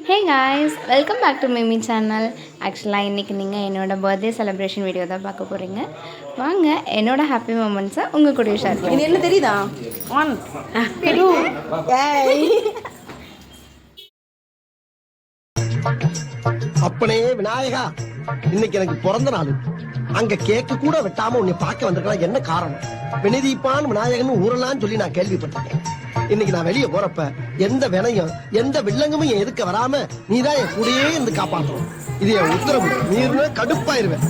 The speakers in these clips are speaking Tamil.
Hey guys, welcome back to மிமி சேனல். ஆக்சுவலாக இன்றைக்கி நீங்கள் என்னோடய பர்த்டே செலிப்ரேஷன் வீடியோ தான் பார்க்க போகிறீங்க. வாங்க என்னோடய ஹாப்பி மூமெண்ட்ஸை உங்கள் கூட ஷேர் பண்ணி. இது என்ன தெரியுதா? அப்பனே விநாயகா, இன்னைக்கு எனக்கு பிறந்த நாள். அங்க கேக்கு கூட வெட்டாம உன்னை பார்க்க வந்திருக்கலாம். என்ன காரணம்? வினதீப்பான் விநாயகன் ஊரெல்லாம் சொல்லி நான் கேள்விப்பட்டிருக்கேன். இன்னைக்கு நான் வெளியே போறப்ப எந்த வினையும் எந்த வில்லங்கமும் என் எதுக்க வராம நீதான் என் கூடயே இருந்து காப்பாற்றணும். இது என் உத்தரவு. நீருன்னு கடுப்பாயிருவேன்.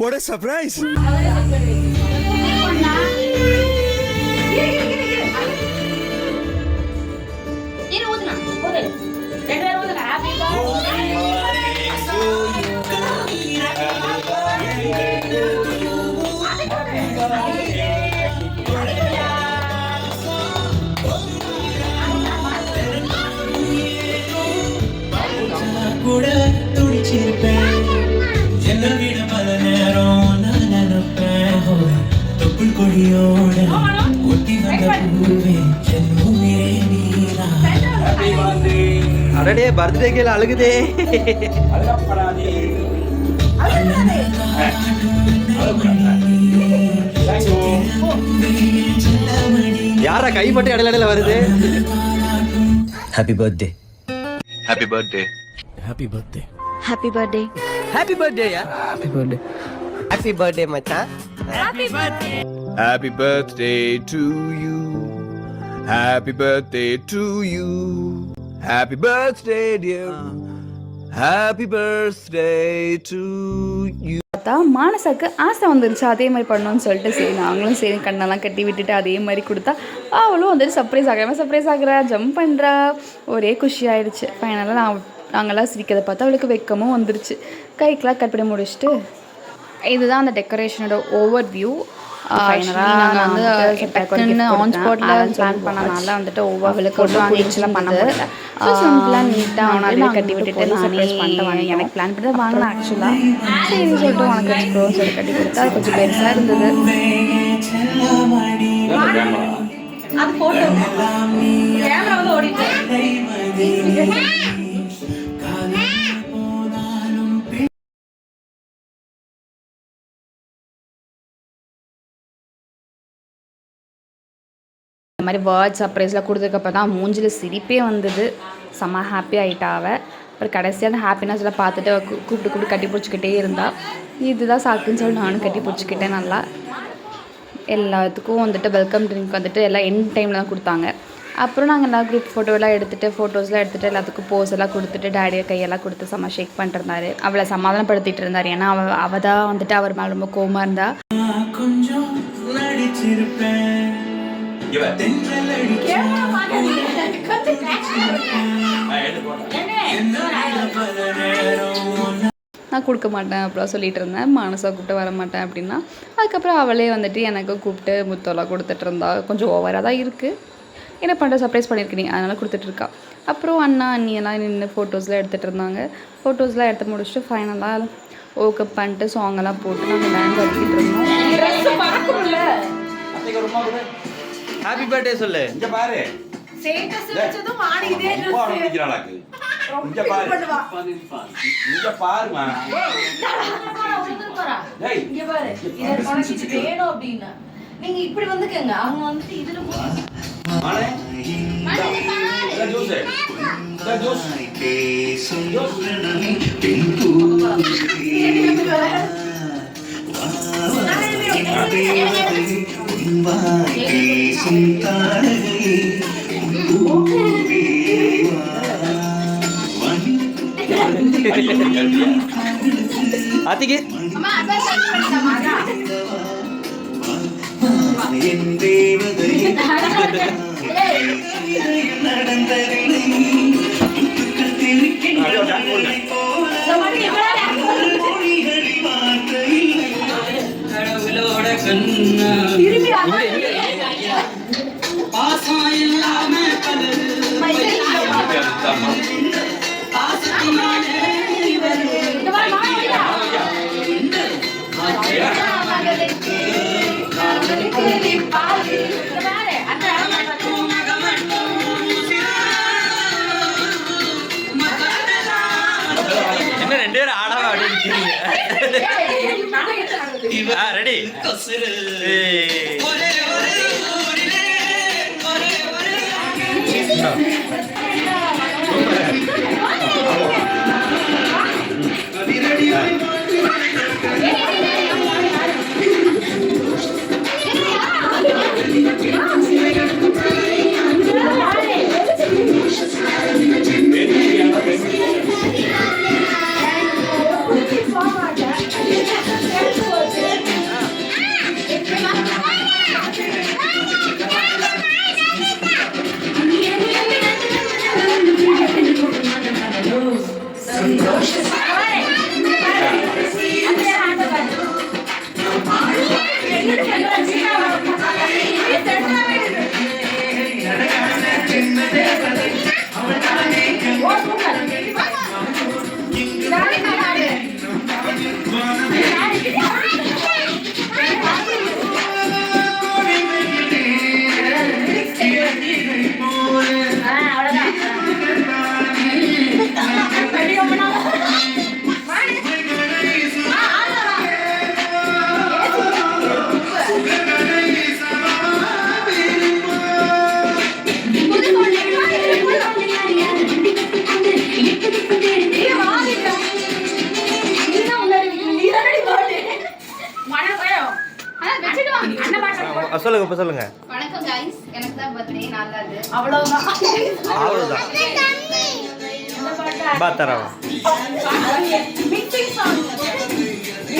What a surprise! கூட துடிச்சிருப்பேன் என்ன விட பல நேரம் நான் நினைப்பேன் தொப்புள் கொடியோட ஒட்டி வந்த பூவே ஜென்மமே நீதான். அடடே பர்த்டே கேள் அழுகுதே. யாரா கை மட்டும் இடையில வருது? Happy birthday. Happy birthday. Happy birthday. Happy birthday. Happy birthday யா. Happy birthday. ஹாப்பி பர்த்டே மச்சான். Happy birthday to you. Happy birthday to you. Happy birthday dear. Happy birthday to you. பார்த்தா மானசாக்கு ஆசை வந்துருச்சு அதே மாதிரி பண்ணணும்னு சொல்லிட்டு சரி நாங்களும் சரி கண்ணெல்லாம் கட்டி விட்டுட்டு அதே மாதிரி கொடுத்தா அவளும் வந்துட்டு சர்ப்ரைஸ் ஆகிறா ஜம்ப் பண்ணுறா. ஒரே குஷி ஆயிடுச்சு. ஃபைனலாக நாங்கள்லாம் சிரிக்கிறத பார்த்தா அவளுக்கு வெக்கமும் வந்துருச்சு. கைக்கெலாம் கட் பண்ணி முடிச்சுட்டு இதுதான் அந்த டெக்கரேஷனோட ஓவர் வியூ. ஃபைனலாக நாங்கள் வந்து ஆன் ஸ்பாட்டில் பிளான் பண்ணனால வந்துட்டு ஒவ்வொருவளுக்கு வாங்கிச்சுலாம் பண்ண முடியல. சிம்பிளாக நீட்டாக அவனாலே கட்டி விட்டுட்டு நானே எனக்கு பிளான் பண்ணி வாங்கினேன். ஆக்சுவலாக சரின்னு சொல்லிட்டு உனக்கு வச்சுக்கோன்னு சொல்லி கட்டி கொடுத்தா அது கொஞ்சம் பெருசாக இருந்தது. அது போட்டோ கேமரா வந்து ஓடிட்டு இந்த மாதிரி வேர்ட் சர்ப்ரைஸ்லாம் கொடுத்ததுக்கப்போ தான் மூஞ்சில் சிரிப்பே வந்தது. செம்ம ஹாப்பி ஆகிட்டாவ. அப்புறம் கடைசியாக அந்த ஹாப்பினஸ்லாம் பார்த்துட்டு கூப்பிட்டு கட்டி பிடிச்சிக்கிட்டே இருந்தா. இதுதான் சாக்குன்னு சொல்லி நானும் கட்டி பிடிச்சிக்கிட்டேன். நல்லா எல்லாத்துக்கும் வந்துட்டு வெல்கம் ட்ரிங்க் வந்துட்டு எல்லாம் எண்ட் டைமில் தான் கொடுத்தாங்க. அப்புறம் நாங்கள் எல்லாம் குரூப் ஃபோட்டோஸ்லாம் எடுத்துகிட்டு எல்லாத்துக்கும் போஸ் எல்லாம் கொடுத்துட்டு டேடியை கையெல்லாம் கொடுத்து செம்ம ஷேக் பண்ணிருந்தாரு. அவளை சமாதானப்படுத்திட்டு இருந்தார். ஏன்னா அவள் தான் வந்துட்டு அவர் மேலே ரொம்ப கோவமாக இருந்தா. கொஞ்சம் நடிச்சிருப்பேன் நான் கொடுக்க மாட்டேன் அப்படிலாம் சொல்லிட்டு இருந்தேன். மானசா கூப்பிட்டு வர மாட்டேன் அப்படின்னா அதுக்கப்புறம் அவளே வந்துட்டு எனக்கு கூப்பிட்டு முத்தெல்லாம் கொடுத்துட்டு இருந்தா. கொஞ்சம் ஓவராக தான் இருக்குது. என்ன பண்ணுற சர்ப்ரைஸ் பண்ணியிருக்கீங்க அதனால் கொடுத்துட்ருக்கா. அப்புறம் அண்ணா அண்ணியெல்லாம் நின்று ஃபோட்டோஸ்லாம் எடுத்துகிட்டு இருந்தாங்க. ஃபோட்டோஸ்லாம் எடுத்து முடிச்சுட்டு ஃபைனலாக ஓக்கப் பண்ணிட்டு சாங்கெல்லாம் போட்டு நாங்கள் டான்ஸ் ஆடிக்கிட்டு இருந்தோம். ஹாப்பி பர்த்டே சொல்லு. இங்க பாரு. ஸ்டேட்டஸ் வெச்சதும் ஆடிட்டே இருக்கு. ஆரம்பிக்கறாளாக்கு. இங்க பாரு. இங்க பாருமா. டேய் இங்க பாரு. இது உனக்கு வேணும் அப்படினா நீங்க இப்படி வந்துக்கங்க. அவங்க வந்துட்டு இதுல மானே. இந்த ஜூஸ். இந்த ஜூஸ். ஆத்திக்கு என் தேவதையே நடந்ததில்லை முத்துக்கள் தெரிக்கின்றன போல மொழிகளில் வார்த்தை இல்லை கடவுளோட கண்ணா பாசம் இல்லாம கலரு பாசத்தினாலே என்ன ரெண்டு பேரும் ஆடாம அப்படியே ரெடி சொல்லுங்க இப்ப சொல்லுங்க. வணக்கம் गाइस, எனக்கு தான் பர்த்டே, நான் தான் அது. அவ்வளவுதான். Patra mixing song.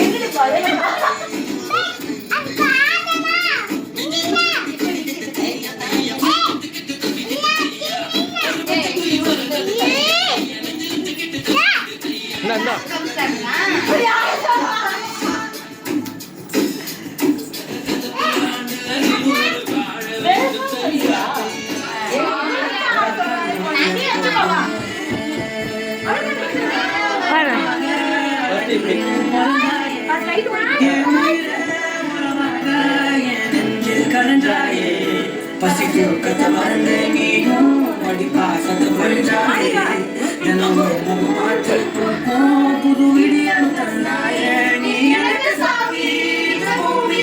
எங்கடி பாரு. பசிக்கு கத்த மறந்து நீயும் அடி பாசத்து பஞ்சாயே புது விடியம் தந்தாயே நீ எனக்கு சாமி பூமி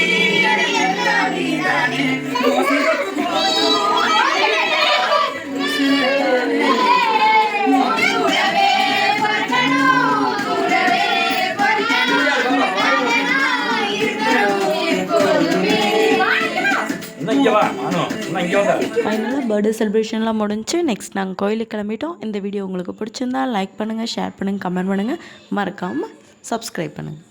ஃபைனலாக பர்த்டே செலிப்ரேஷன்லாம் முடிஞ்சு நெக்ஸ்ட் நாங்கள் கோயிலுக்கு கிளம்பிட்டோம். இந்த வீடியோ உங்களுக்கு பிடிச்சிருந்தா லைக் பண்ணுங்கள், ஷேர் பண்ணுங்கள், கமெண்ட் பண்ணுங்கள், மறக்காமல் சப்ஸ்கிரைப் பண்ணுங்கள்.